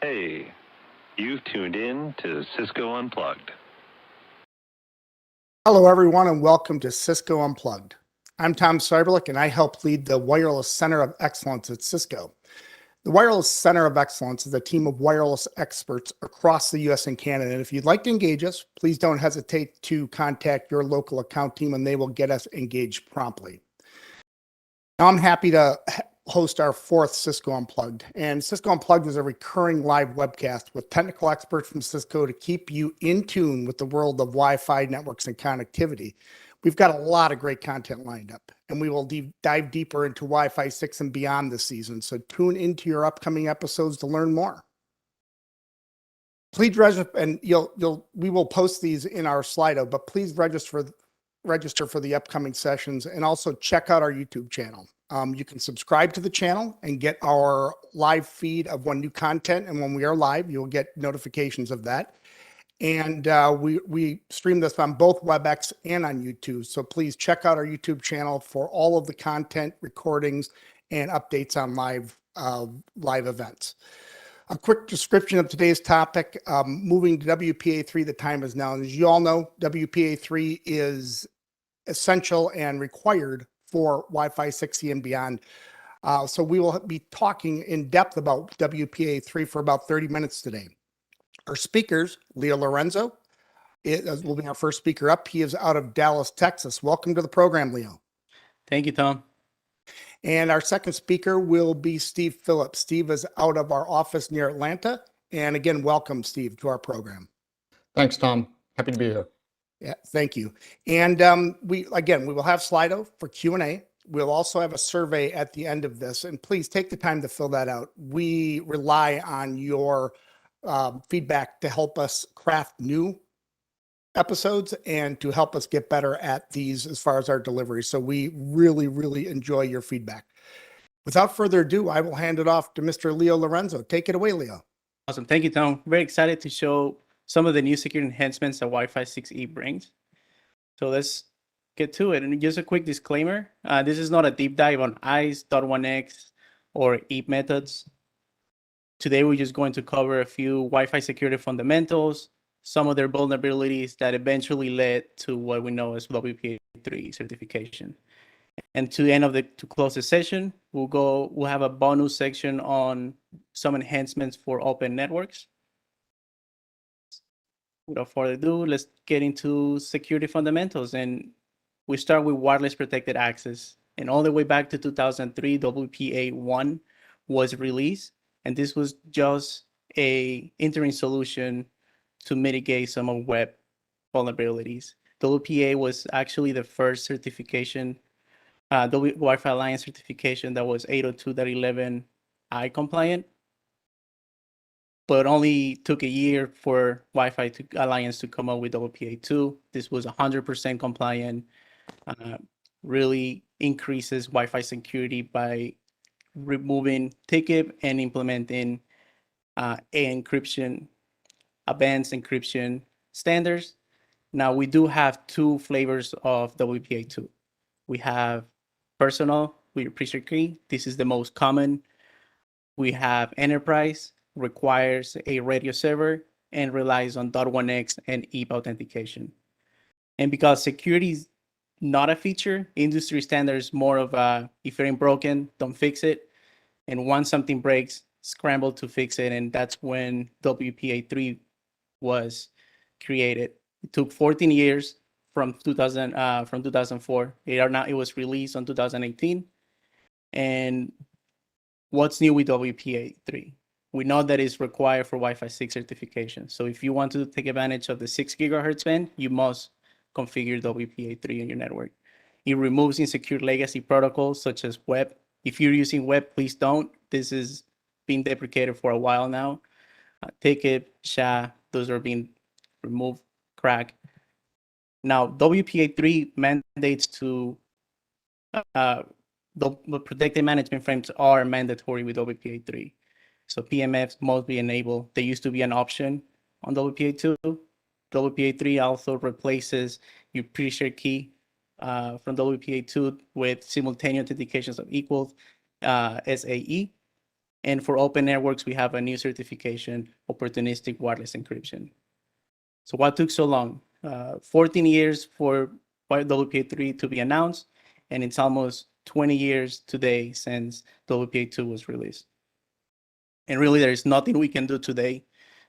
Hey, you've tuned in to Cisco Unplugged. Hello, everyone, and welcome to Cisco Unplugged. I'm Tom Seiberlich, and I help lead the Wireless Center of Excellence at Cisco. The Wireless Center of Excellence is a team of wireless experts across the U.S. and Canada. And if you'd like to engage us, please don't hesitate to contact your local account team, and they will get us engaged promptly. Now, I'm happy to host our fourth Cisco Unplugged. And Cisco Unplugged is a recurring live webcast with technical experts from Cisco to keep you in tune with the world of Wi-Fi networks and connectivity. We've got a lot of great content lined up, and we will dive deeper into Wi-Fi 6 and beyond this season. So tune into your upcoming episodes to learn more. Please register, and we will post these in our Slido, but please register for the upcoming sessions, and also check out our YouTube channel. You can subscribe to the channel and get our live feed of when new content, and when we are live, you'll get notifications of that. And we stream this on both WebEx and on YouTube. So please check out our YouTube channel for all of the content, recordings, and updates on live events. A quick description of today's topic, moving to WPA3, the time is now. And as you all know, WPA3 is essential and required for Wi-Fi 6E and beyond. So we will be talking in depth about WPA3 for about 30 minutes today. Our speakers, Leo Lorenzo, will be our first speaker up. He is out of Dallas, Texas. Welcome to the program, Leo. Thank you, Tom. And our second speaker will be Steve Phillips. Steve is out of our office near Atlanta. And again, welcome, Steve, to our program. Thanks, Tom. Happy to be here. Yeah, thank you. And we will have Slido for Q&A. We'll also have a survey at the end of this, and please take the time to fill that out. We rely on your feedback to help us craft new episodes and to help us get better at these as far as our delivery. So we really, really enjoy your feedback. Without further ado, I will hand it off to Mr. Leo Lorenzo. Take it away, Leo. Awesome. Thank you, Tom. Very excited to show some of the new security enhancements that Wi-Fi 6E brings. So let's get to it. And just a quick disclaimer, this is not a deep dive on ICE, .1x, or EAP methods. Today, we're just going to cover a few Wi-Fi security fundamentals, some of their vulnerabilities that eventually led to what we know as WPA3 certification. And to close the session, we'll have a bonus section on some enhancements for open networks. Without further ado, let's get into security fundamentals. And we start with wireless protected access. And all the way back to 2003, WPA1 was released. And this was just a interim solution to mitigate some of web vulnerabilities. WPA was actually the first certification, Wi-Fi Alliance certification that was 802.11i compliant, but only took a year for Wi-Fi Alliance to come up with WPA2. This was 100% compliant, really increases Wi-Fi security by removing ticket and implementing advanced encryption standards. Now, we do have two flavors of WPA2. We have personal with your pre-shared key. This is the most common. We have enterprise, requires a radio server and relies on .1x and EAP authentication. And because security is not a feature, industry standards more of a, if it ain't broken, don't fix it. And once something breaks, scramble to fix it. And that's when WPA3 was created. It took 14 years from 2004. It was released in 2018. And what's new with WPA3? We know that it's required for Wi-Fi 6 certification. So if you want to take advantage of the 6 gigahertz band, you must configure WPA3 in your network. It removes insecure legacy protocols such as web. If you're using web, please don't. This is being deprecated for a while now. Ticket, SHA, those are being removed, KRACK. Now, WPA3 mandates to the protected management frames are mandatory with WPA3. So PMFs must be enabled. They used to be an option on WPA2. WPA3 also replaces your pre-shared key from WPA2 with simultaneous authentications of equals, SAE. And for open networks, we have a new certification, opportunistic wireless encryption. So what took so long? 14 years for WPA3 to be announced, and it's almost 20 years today since WPA2 was released. And really, there is nothing we can do today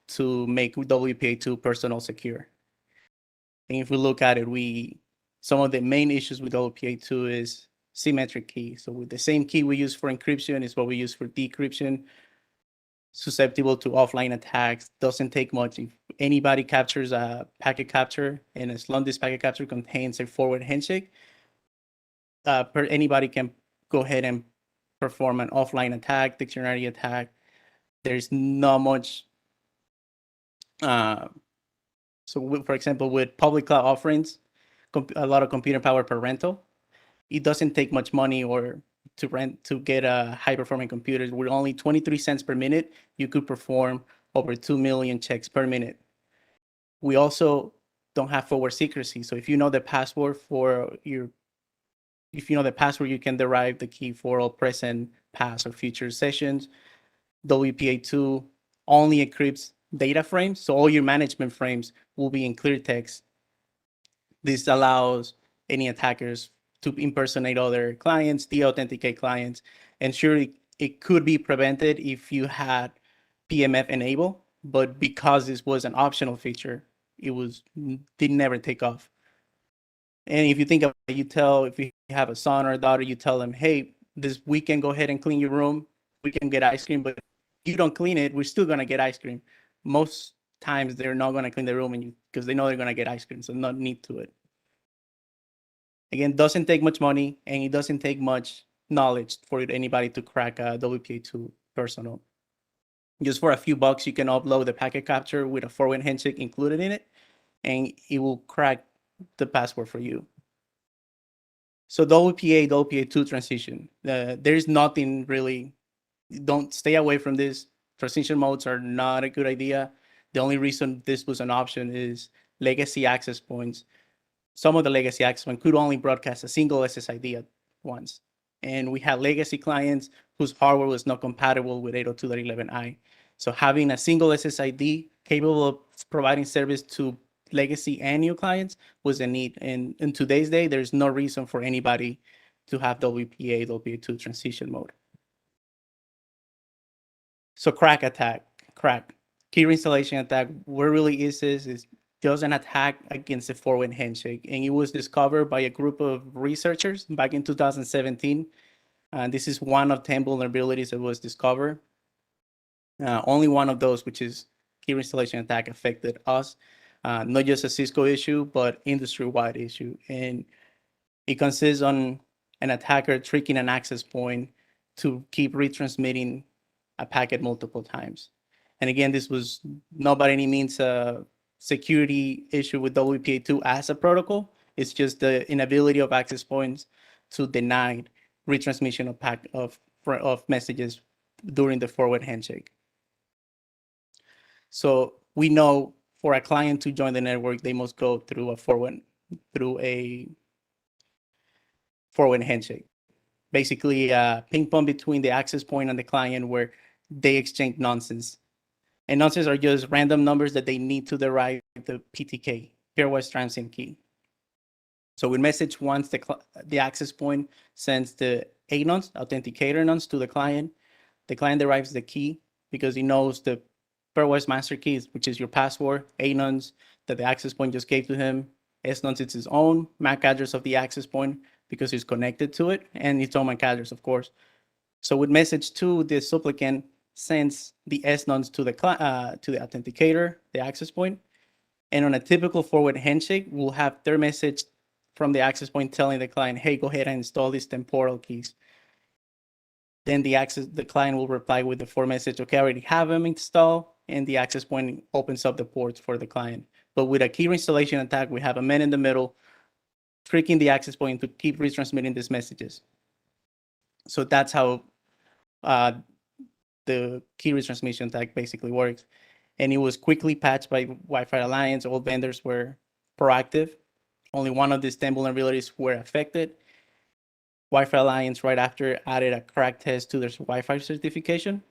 to make WPA2 personal secure. And if we look at it, some of the main issues with WPA2 is symmetric key. So with the same key we use for encryption is what we use for decryption, susceptible to offline attacks, doesn't take much. If anybody captures a packet capture, and as long as this packet capture contains a forward handshake, anybody can go ahead and perform an offline attack, dictionary attack. There's not much. For example, with public cloud offerings, a lot of computer power per rental, it doesn't take much money or to get a high performing computers. With only 23 cents per minute, you could perform over 2 million checks per minute. We also don't have forward secrecy. So if you know the password you can derive the key for all present, past, or future sessions. WPA2 only encrypts data frames, so all your management frames will be in clear text. This allows any attackers to impersonate other clients, de-authenticate clients, and surely it could be prevented if you had PMF enabled, but because this was an optional feature, did never take off. And if you think about it, if you have a son or a daughter, you tell them, hey, this weekend, go ahead and clean your room. We can get ice cream, but if you don't clean it, we're still going to get ice cream. Most times they're not going to clean the room because they know they're going to get ice cream, so not need to it. Again, doesn't take much money, and it doesn't take much knowledge for anybody to crack a WPA2 personal. Just for a few bucks, you can upload the packet capture with a forward handshake included in it, and it will crack the password for you. So WPA2 transition, there's nothing really, don't stay away from this. Transition modes are not a good idea. The only reason this was an option is legacy access points. Some of the legacy access points could only broadcast a single SSID at once. And we had legacy clients whose hardware was not compatible with 802.11i. So having a single SSID capable of providing service to legacy and new clients was a need. And in today's day, there's no reason for anybody to have WPA2 transition mode. So KRACK attack, KRACK, key reinstallation attack, what really is just an attack against a forward handshake. And it was discovered by a group of researchers back in 2017. And this is one of 10 vulnerabilities that was discovered. Only one of those, which is key reinstallation attack, affected us. Not just a Cisco issue, but industry-wide issue. And it consists on an attacker tricking an access point to keep retransmitting a packet multiple times. And again, this was not by any means a security issue with WPA2 as a protocol. It's just the inability of access points to deny retransmission of messages during the forward handshake. So we know for a client to join the network, they must go through a forward handshake. Basically, a ping pong between the access point and the client where they exchange nonsense. And nonsense are just random numbers that they need to derive the PTK, pairwise transient key. So with message once, the access point sends the anons, authenticator nonce, to the client derives the key because he knows the pairwise master keys, which is your password, anons that the access point just gave to him, snonce it's his own MAC address of the access point because he's connected to it, and its own MAC address, of course. So with message 2, the supplicant sends the snonce to the authenticator, the access point, and on a typical forward handshake, we'll have their message from the access point telling the client, hey, go ahead and install these temporal keys. Then the client will reply with the forward message, okay, I already have them installed, and the access point opens up the ports for the client. But with a key reinstallation attack, we have a man in the middle tricking the access point to keep retransmitting these messages. So that's how the key retransmission attack basically works. And it was quickly patched by Wi-Fi Alliance. All vendors were proactive. Only one of these 10 vulnerabilities were affected. Wi-Fi Alliance right after added a crack test to their Wi-Fi certification.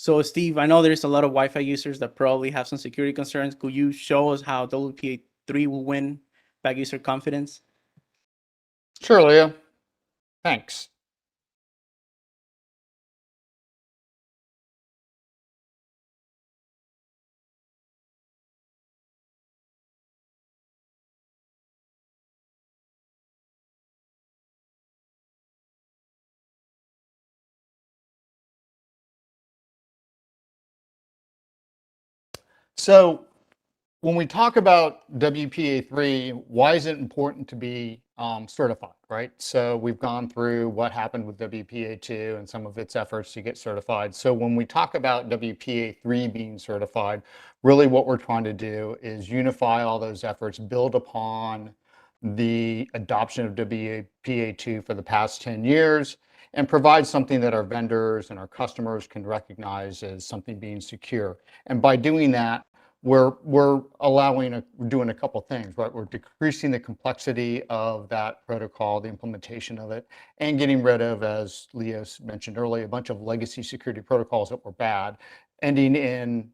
So Steve, I know there's a lot of Wi-Fi users that probably have some security concerns. Could you show us how WPA3 will win back user confidence? Sure, Leo. Thanks. So when we talk about WPA3, why is it important to be certified, right? So we've gone through what happened with WPA2 and some of its efforts to get certified. So when we talk about WPA3 being certified, really what we're trying to do is unify all those efforts, build upon the adoption of WPA2 for the past 10 years, and provide something that our vendors and our customers can recognize as something being secure. And by doing that, we're doing a couple things, right? We're decreasing the complexity of that protocol, the implementation of it, and getting rid of, as Leo mentioned earlier, a bunch of legacy security protocols that were bad, ending in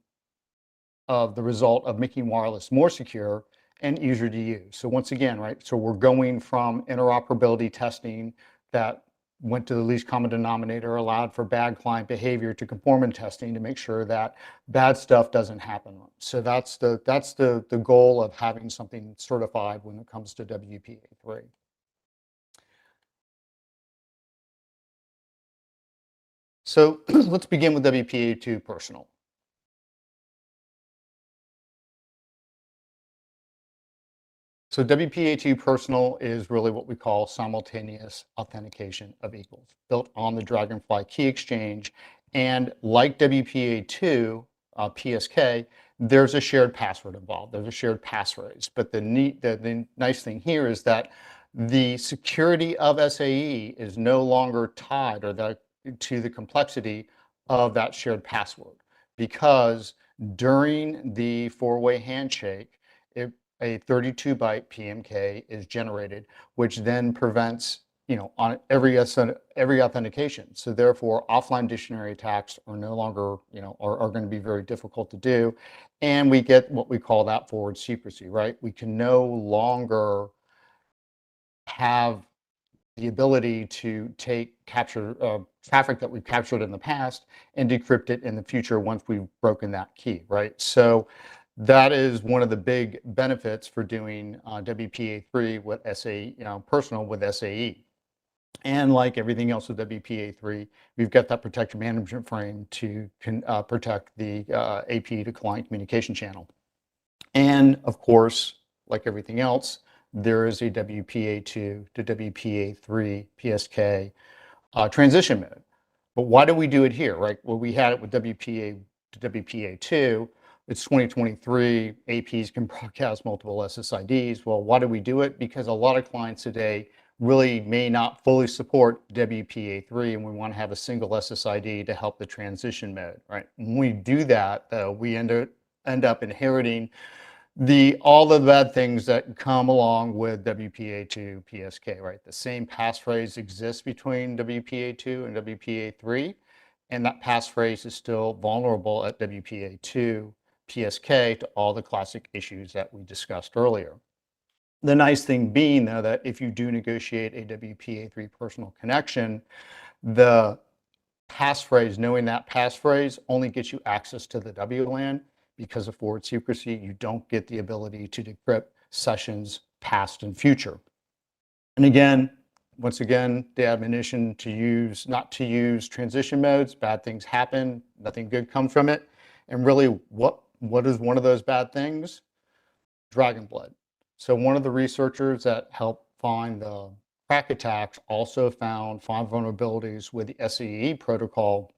the result of making wireless more secure and easier to use. So once again, right, so we're going from interoperability testing that went to the least common denominator, allowed for bad client behavior, to conformance testing to make sure that bad stuff doesn't happen. So that's the goal of having something certified when it comes to WPA3. So let's begin with WPA2 Personal. So WPA2 Personal is really what we call simultaneous authentication of equals, built on the Dragonfly key exchange. And like WPA2 PSK, there's a shared password involved. There's a shared passphrase. But the nice thing here is that the security of SAE is no longer tied to the complexity of that shared password, because during the four-way handshake, a 32-byte PMK is generated, which then prevents, on every authentication. So therefore, offline dictionary attacks are no longer, are going to be very difficult to do. And we get what we call that forward secrecy, right? We can no longer have the ability to capture traffic that we've captured in the past and decrypt it in the future once we've broken that key, right? So that is one of the big benefits for doing WPA3 with SAE, Personal with SAE. And like everything else with WPA3, we've got that protection management frame to protect the AP to client communication channel. And of course, like everything else, there is a WPA2 to WPA3 PSK transition mode. But why do we do it here, right? Well, we had it with WPA to WPA2. It's 2023, APs can broadcast multiple SSIDs. Well, why do we do it? Because a lot of clients today really may not fully support WPA3, and we want to have a single SSID to help the transition mode, right? When we do that, though, we end up inheriting all the bad things that come along with WPA2 PSK, right? The same passphrase exists between WPA2 and WPA3, and that passphrase is still vulnerable at WPA2 PSK to all the classic issues that we discussed earlier. The nice thing being, though, that if you do negotiate a WPA3 personal connection, the passphrase, knowing that passphrase only gets you access to the WLAN. Because of forward secrecy, you don't get the ability to decrypt sessions past and future. And again, once again, the admonition not to use transition modes. Bad things happen, nothing good comes from it. And really, what is one of those bad things? Dragon blood. So one of the researchers that helped find the KRACK attacks also found 5 vulnerabilities with the SAE protocol.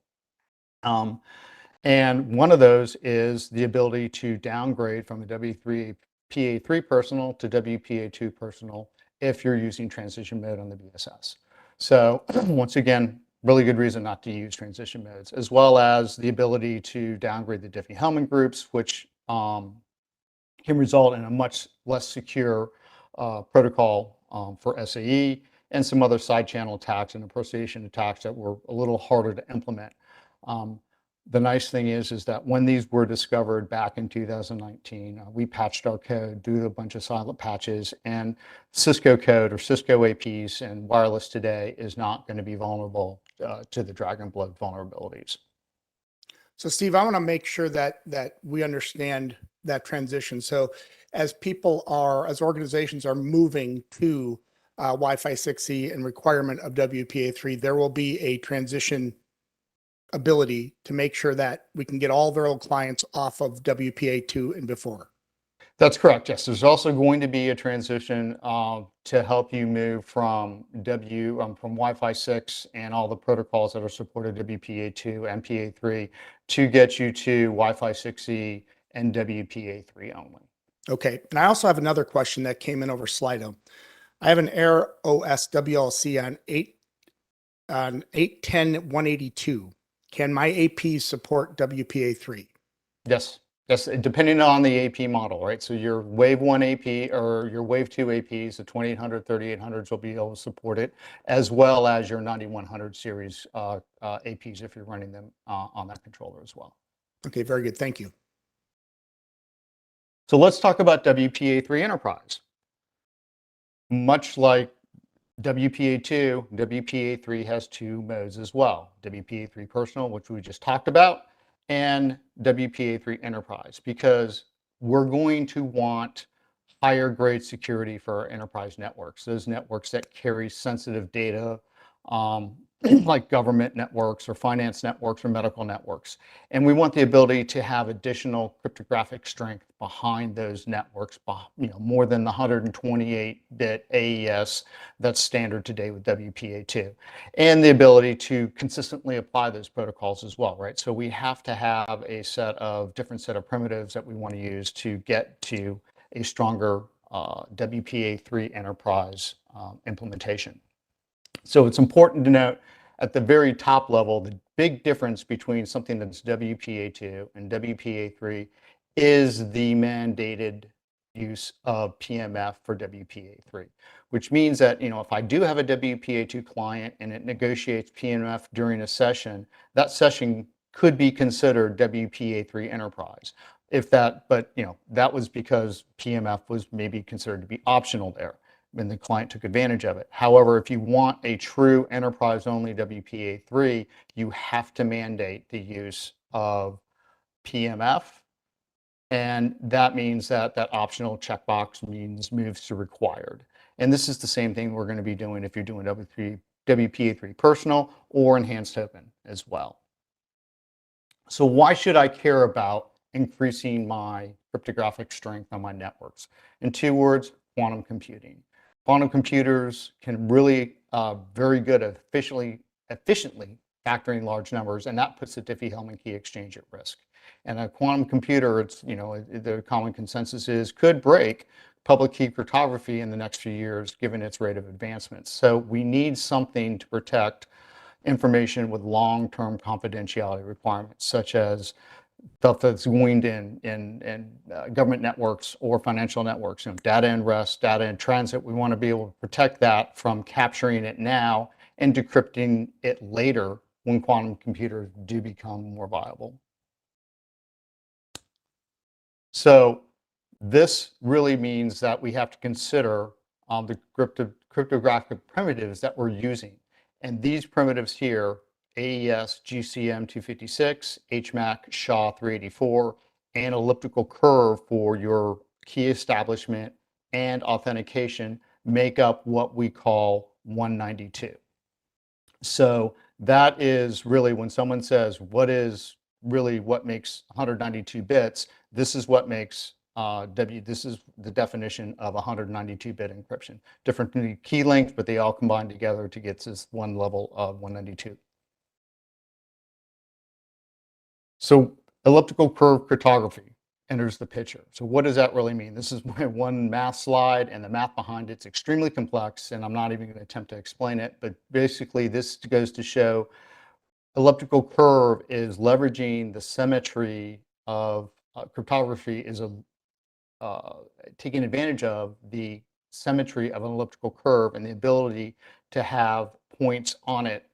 And one of those is the ability to downgrade from a WPA3 personal to WPA2 personal if you're using transition mode on the BSS. So once again, really good reason not to use transition modes, as well as the ability to downgrade the Diffie-Hellman groups, which can result in a much less secure protocol for SAE, and some other side channel attacks and impersonation attacks that were a little harder to implement. the nice thing is that when these were discovered back in 2019, we patched our code, did a bunch of silent patches, and Cisco code or Cisco APs and wireless today is not going to be vulnerable to the Dragonblood vulnerabilities. So Steve, I want to make sure that we understand that transition. So as organizations are moving to Wi-Fi 6E and requirement of WPA3, there will be a transition ability to make sure that we can get all their old clients off of WPA2 and before. That's correct. Yes, there's also going to be a transition to help you move from Wi-Fi 6 and all the protocols that are supported WPA2 and PA3 to get you to Wi-Fi 6E and WPA3 only. Okay, and I also have another question that came in over Slido. I have an Air OS WLC on 810.182. Can my AP support WPA3? Yes. Yes, depending on the AP model, right? So your Wave 1 AP or your Wave 2 APs, the 2800, 3800s will be able to support it, as well as your 9100 series APs if you're running them on that controller as well. Okay, very good. Thank you. So let's talk about WPA3 Enterprise. Much like WPA2, WPA3 has two modes as well. WPA3 Personal, which we just talked about, and WPA3 Enterprise, because we're going to want higher grade security for our enterprise networks, those networks that carry sensitive data, like government networks or finance networks or medical networks. And we want the ability to have additional cryptographic strength behind those networks, more than the 128-bit AES that's standard today with WPA2, and the ability to consistently apply those protocols as well, right? So we have to have a different set of primitives that we want to use to get to a stronger WPA3 enterprise implementation. So it's important to note at the very top level, the big difference between something that's WPA2 and WPA3 is the mandated use of PMF for WPA3, which means that, if I do have a WPA2 client and it negotiates PMF during a session, that session could be considered WPA3 Enterprise. But that was because PMF was maybe considered to be optional there, and the client took advantage of it. However, if you want a true enterprise-only WPA3, you have to mandate the use of PMF, and that means that optional checkbox moves to required. And this is the same thing we're going to be doing if you're doing WPA3 Personal or Enhanced Open as well. So why should I care about increasing my cryptographic strength on my networks? In 2 words, quantum computing. Quantum computers can really very good at efficiently factoring large numbers, and that puts the Diffie-Hellman key exchange at risk. And a quantum computer, the common consensus is, could break public key cryptography in the next few years, given its rate of advancement. So we need something to protect information with long-term confidentiality requirements, such as stuff that's gleaned in government networks or financial networks, data in rest, data in transit. We want to be able to protect that from capturing it now and decrypting it later when quantum computers do become more viable. So this really means that we have to consider the cryptographic primitives that we're using. And these primitives here, AES GCM 256, HMAC SHA 384, and elliptical curve for your key establishment and authentication, make up what we call 192. So that is really, when someone says, what makes 192 bits, this is what makes this is the definition of 192-bit encryption. Different key lengths, but they all combine together to get this one level of 192. So elliptical curve cryptography enters the picture. So what does that really mean? This is my one math slide, and the math behind it's extremely complex, and I'm not even going to attempt to explain it, but basically this goes to show elliptical curve is leveraging the symmetry of cryptography is taking advantage of the symmetry of an elliptical curve and the ability to have points on it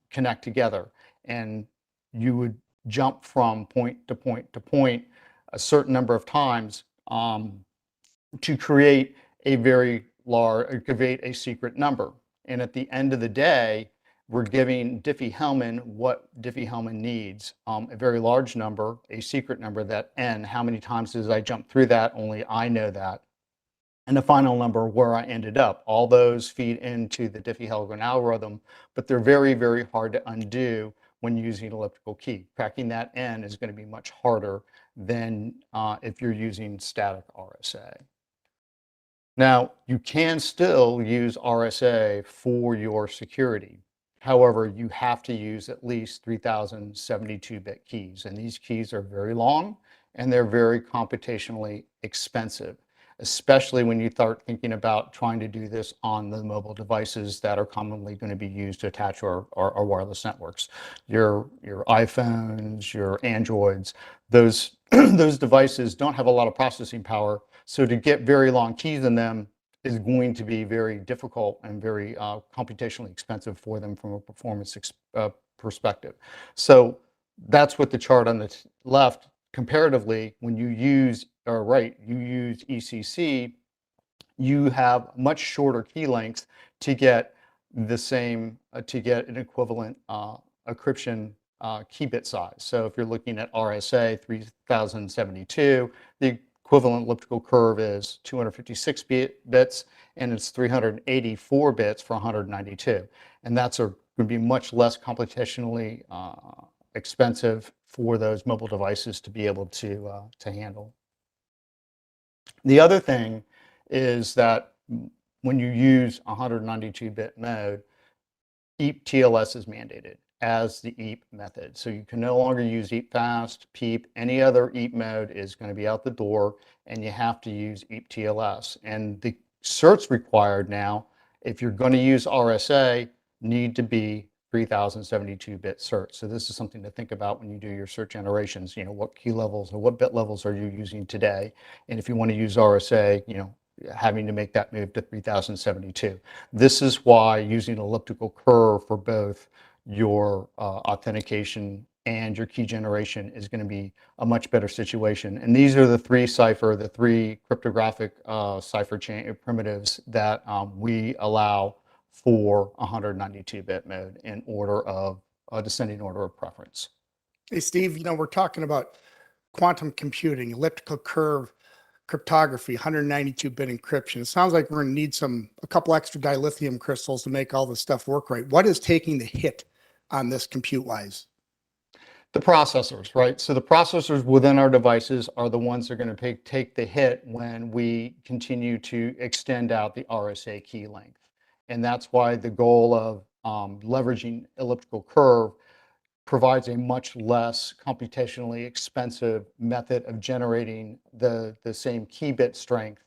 connect together. And you would jump from point to point to point a certain number of times to create a very large, create a secret number. And at the end of the day, we're giving Diffie-Hellman what Diffie-Hellman needs, a very large number, a secret number, that n, how many times did I jump through that, only I know that, and the final number where I ended up. All those feed into the Diffie-Hellman algorithm, but they're very, very hard to undo when using elliptical key. Cracking that n is going to be much harder than if you're using static RSA. Now, you can still use RSA for your security. However, you have to use at least 3072-bit keys, and these keys are very long and they're very computationally expensive, especially when you start thinking about trying to do this on the mobile devices that are commonly going to be used to attach our wireless networks. Your iPhones, your Androids, those, those devices don't have a lot of processing power, so to get very long keys in them is going to be very difficult and very computationally expensive for them from a performance perspective. So that's what the chart on the left, comparatively, when you use, or right, you use ECC, you have much shorter key lengths to get the same, to get an equivalent encryption key bit size. So if you're looking at RSA 3072, the equivalent elliptical curve is 256 bits, and it's 384 bits for 192. And that's going to be much less computationally expensive for those mobile devices to be able to handle. The other thing is that when you use 192-bit mode, EAP TLS is mandated as the EAP method. So you can no longer use EAP fast, PEEP, any other EAP mode is going to be out the door, and you have to use EAP TLS. And the certs required now, if you're going to use RSA, need to be 3072-bit certs. So this is something to think about when you do your cert generations. You know, what key levels or what bit levels are you using today? And if you want to use RSA, you know, having to make that move to 3072. This is why using elliptical curve for both your authentication and your key generation is going to be a much better situation. And these are the three cryptographic cipher chain primitives that we allow for 192-bit mode in order of descending order of preference. Hey, Steve, you know, we're talking about quantum computing, elliptical curve, cryptography, 192-bit encryption. It sounds like we're going to need a couple extra dilithium crystals to make all this stuff work right. What is taking the hit on this compute-wise? The processors, right? So the processors within our devices are the ones that are going to take the hit when we continue to extend out the RSA key length. And that's why the goal of leveraging elliptical curve provides a much less computationally expensive method of generating the same key bit strength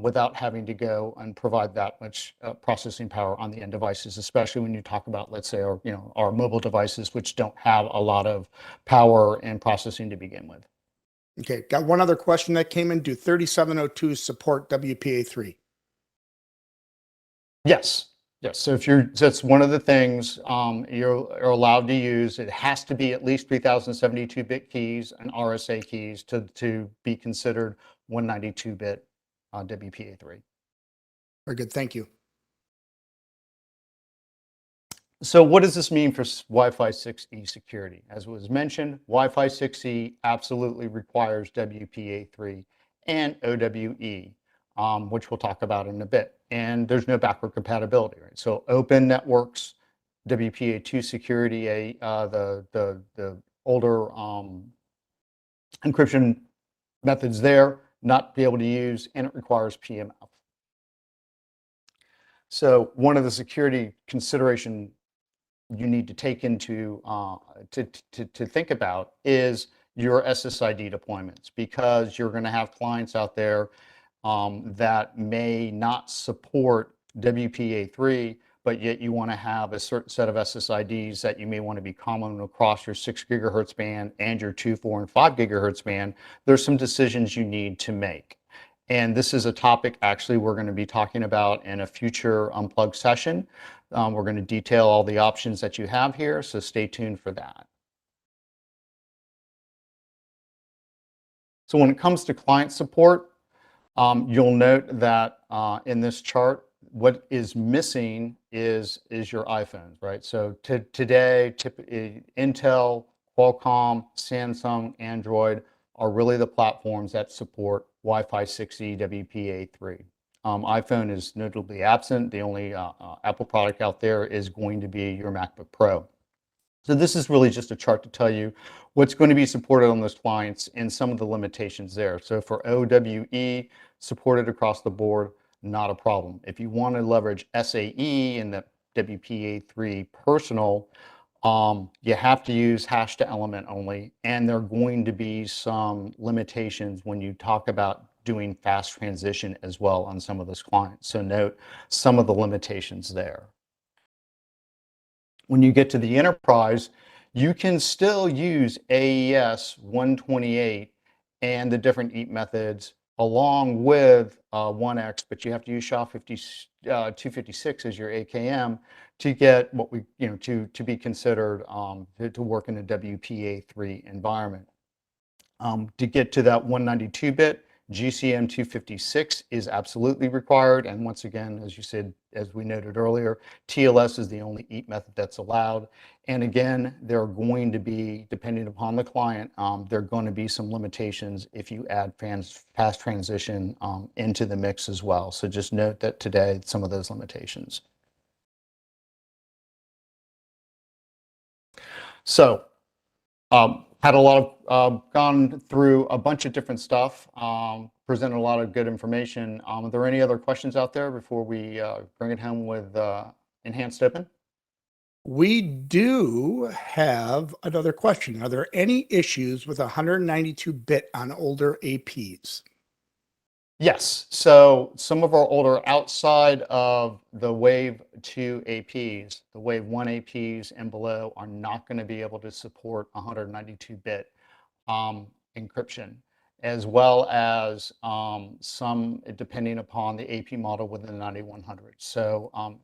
without having to go and provide that much processing power on the end devices, especially when you talk about, let's say, our mobile devices, which don't have a lot of power and processing to begin with. Okay, got one other question that came in. Do 3702s support WPA3? Yes. Yes, so that's one of the things you're allowed to use. It has to be at least 3072-bit keys and RSA keys to be considered 192-bit WPA3. Very good, thank you. So what does this mean for Wi-Fi 6E security? As was mentioned, Wi-Fi 6E absolutely requires WPA3 and OWE, which we'll talk about in a bit. And there's no backward compatibility, right? So open networks, WPA2 security, the older encryption methods there, not be able to use, and it requires PMF. So one of the security consideration you need to take into to think about is your SSID deployments, because you're going to have clients out there that may not support WPA3, but yet you want to have a certain set of SSIDs that you may want to be common across your 6 gigahertz band and your 2, 4, and 5 gigahertz band. There's some decisions you need to make. And this is a topic actually we're going to be talking about in a future Unplugged session. We're going to detail all the options that you have here, so stay tuned for that. So when it comes to client support, you'll note that in this chart, what is missing is your iPhones, right? So today, Intel, Qualcomm, Samsung, Android are really the platforms that support Wi-Fi 6E WPA3. iPhone is notably absent. The only Apple product out there is going to be your MacBook Pro. So this is really just a chart to tell you what's going to be supported on those clients and some of the limitations there. So for OWE, supported across the board, not a problem. If you want to leverage SAE and the WPA3 Personal, you have to use hash to element only, and there are going to be some limitations when you talk about doing fast transition as well on some of those clients. So note some of the limitations there. When you get to the enterprise, you can still use AES 128 and the different EAT methods along with 1X, but you have to use SHA-256 as your AKM to get what we, to be considered to work in a WPA3 environment. To get to that 192-bit, GCM 256 is absolutely required. And once again, as you said, as we noted earlier, TLS is the only EAT method that's allowed. And again, there are going to be, depending upon the client, there are going to be some limitations if you add fast transition into the mix as well. So just note that today, some of those limitations. So, had a lot of, gone through a bunch of different stuff, presented a lot of good information. Are there any other questions out there before we bring it home with Enhanced Open? We do have another question. Are there any issues with 192-bit on older APs? Yes. So some of our older, outside of the Wave 2 APs, the Wave 1 APs and below are not going to be able to support 192-bit encryption, as well as some, depending upon the AP model within the 9100. So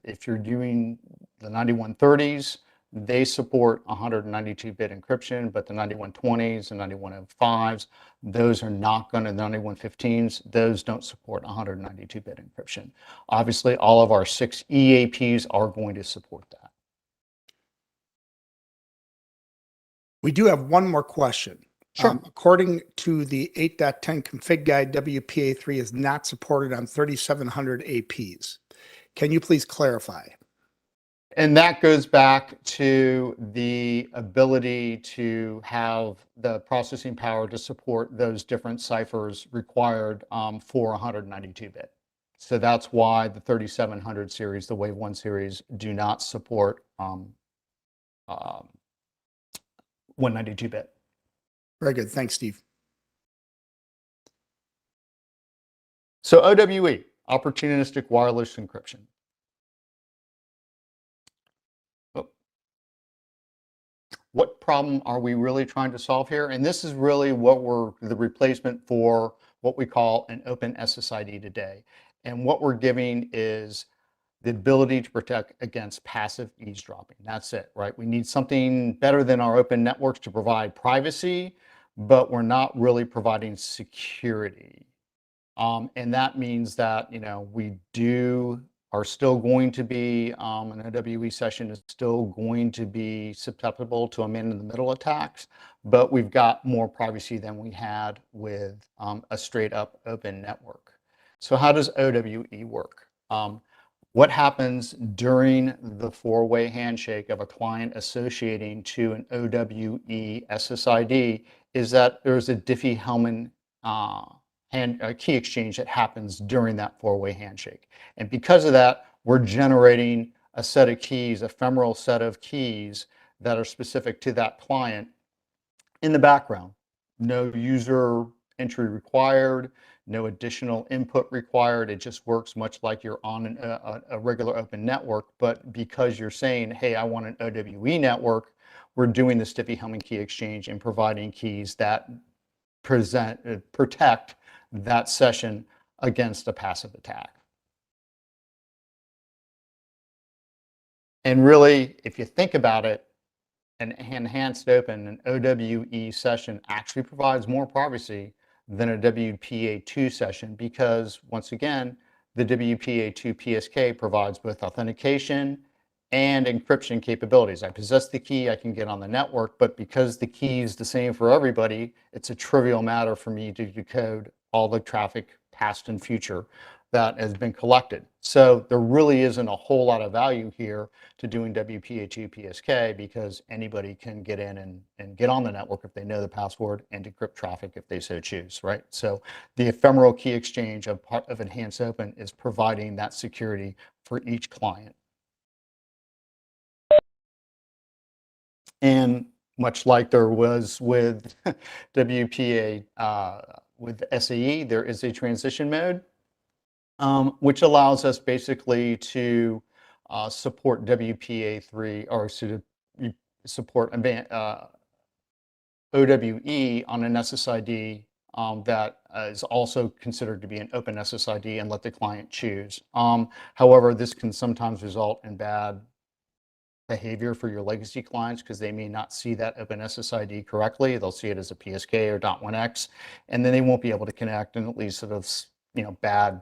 if you're doing the 9130s, they support 192-bit encryption, but the 9120s and 9105s, those are not going to, the 9115s, those don't support 192-bit encryption. Obviously, all of our 6 EAPs are going to support that. We do have one more question. Sure. According to the 8.10 config guide, WPA3 is not supported on 3700 APs. Can you please clarify? And that goes back to the ability to have the processing power to support those different ciphers required for 192-bit. So that's why the 3700 series, the Wave 1 series, do not support 192-bit. Very good. Thanks, Steve. So OWE, opportunistic wireless encryption. What problem are we really trying to solve here? And this is really what we're the replacement for what we call an open SSID today. And what we're giving is the ability to protect against passive eavesdropping. That's it, right? We need something better than our open networks to provide privacy, but we're not really providing security. And that means that, we are still going to be, an OWE session is still going to be susceptible to a man-in-the-middle attacks, but we've got more privacy than we had with a straight-up open network. So how does OWE work? What happens during the four-way handshake of a client associating to an OWE SSID is that there's a Diffie-Hellman key exchange that happens during that four-way handshake. And because of that, we're generating a set of keys, ephemeral set of keys that are specific to that client in the background. No user entry required, no additional input required. It just works much like you're on a regular open network, but because you're saying, hey, I want an OWE network, we're doing this Diffie-Hellman key exchange and providing keys that protect that session against a passive attack. And really, if you think about it, an enhanced open, an OWE session actually provides more privacy than a WPA2 session because, once again, the WPA2 PSK provides both authentication and encryption capabilities. I possess the key, I can get on the network, but because the key is the same for everybody, it's a trivial matter for me to decode all the traffic past and future that has been collected. So there really isn't a whole lot of value here to doing WPA2 PSK because anybody can get in and get on the network if they know the password and decrypt traffic if they so choose, right? So the ephemeral key exchange of Enhanced Open is providing that security for each client. And much like there was with WPA, with SAE, there is a transition mode, which allows us basically to support WPA3 or support OWE on an SSID that is also considered to be an open SSID and let the client choose. However, this can sometimes result in bad behavior for your legacy clients because they may not see that open SSID correctly. They'll see it as a PSK or .1x, and then they won't be able to connect, and it leads to this, bad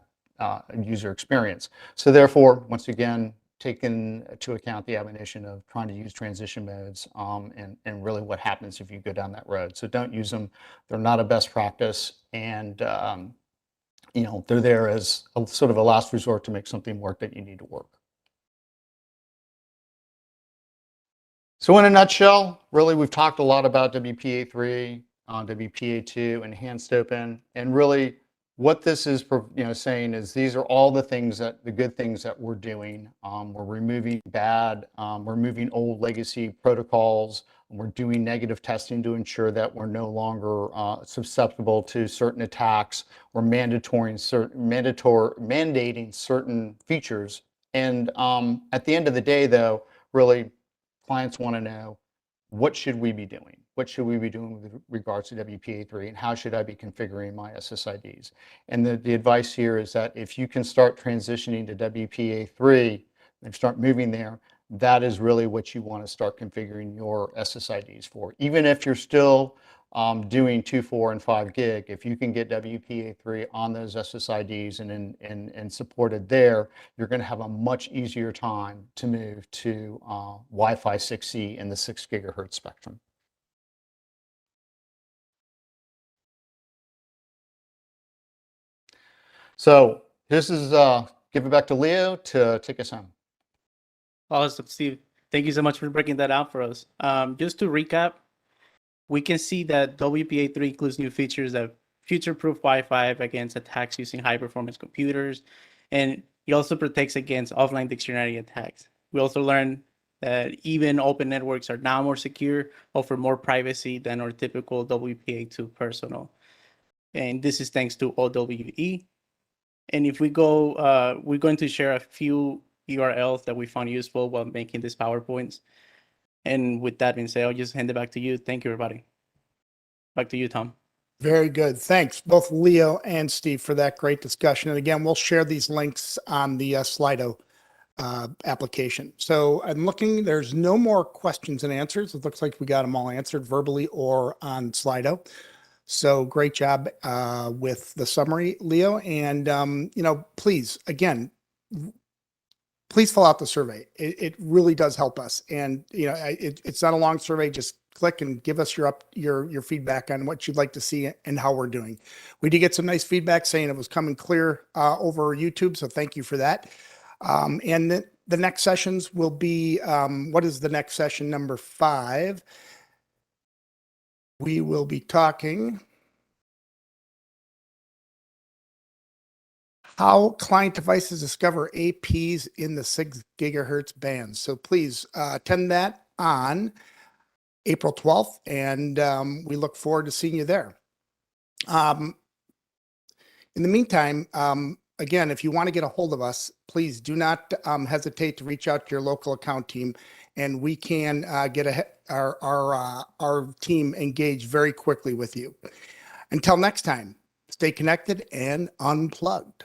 user experience. So therefore, once again, take into account the admonition of trying to use transition modes and really what happens if you go down that road. So don't use them. They're not a best practice, and they're there as a sort of a last resort to make something work that you need to work. So in a nutshell, really, we've talked a lot about WPA3, WPA2, Enhanced Open, and really what this is saying is these are all the good things that we're doing. We're removing we're removing old legacy protocols. We're doing negative testing to ensure that we're no longer susceptible to certain attacks. We're mandating certain features. And at the end of the day, though, really, clients want to know, what should we be doing? What should we be doing with regards to WPA3, and how should I be configuring my SSIDs? And the advice here is that if you can start transitioning to WPA3 and start moving there, that is really what you want to start configuring your SSIDs for. Even if you're still doing 2, 4, and 5 gig, if you can get WPA3 on those SSIDs and supported there, you're going to have a much easier time to move to Wi-Fi 6E in the 6 gigahertz spectrum. So this is give it back to Leo to take us home. Awesome, Steve. Thank you so much for breaking that out for us. Just to recap, we can see that WPA3 includes new features that future-proof Wi-Fi against attacks using high-performance computers, and it also protects against offline dictionary attacks. We also learned that even open networks are now more secure, offer more privacy than our typical WPA2 personal. And this is thanks to OWE. And if we go, we're going to share a few URLs that we found useful while making these PowerPoints. And with that being said, I'll just hand it back to you. Thank you, everybody. Back to you, Tom. Very good. Thanks, both Leo and Steve, for that great discussion. And again, we'll share these links on the Slido application. So I'm looking, there's no more questions and answers. It looks like we got them all answered verbally or on Slido. So great job with the summary, Leo. And, please, again, please fill out the survey. It really does help us. And, it's not a long survey. Just click and give us your feedback on what you'd like to see and how we're doing. We did get some nice feedback saying it was coming clear over YouTube. So thank you for that. And the next sessions will be, what is the next session, number 5? We will be talking how client devices discover APs in the 6 gigahertz band. So please attend that on April 12th, and we look forward to seeing you there. In the meantime, again, if you want to get a hold of us, please do not hesitate to reach out to your local account team, and we can get our team engaged very quickly with you. Until next time, stay connected and unplugged.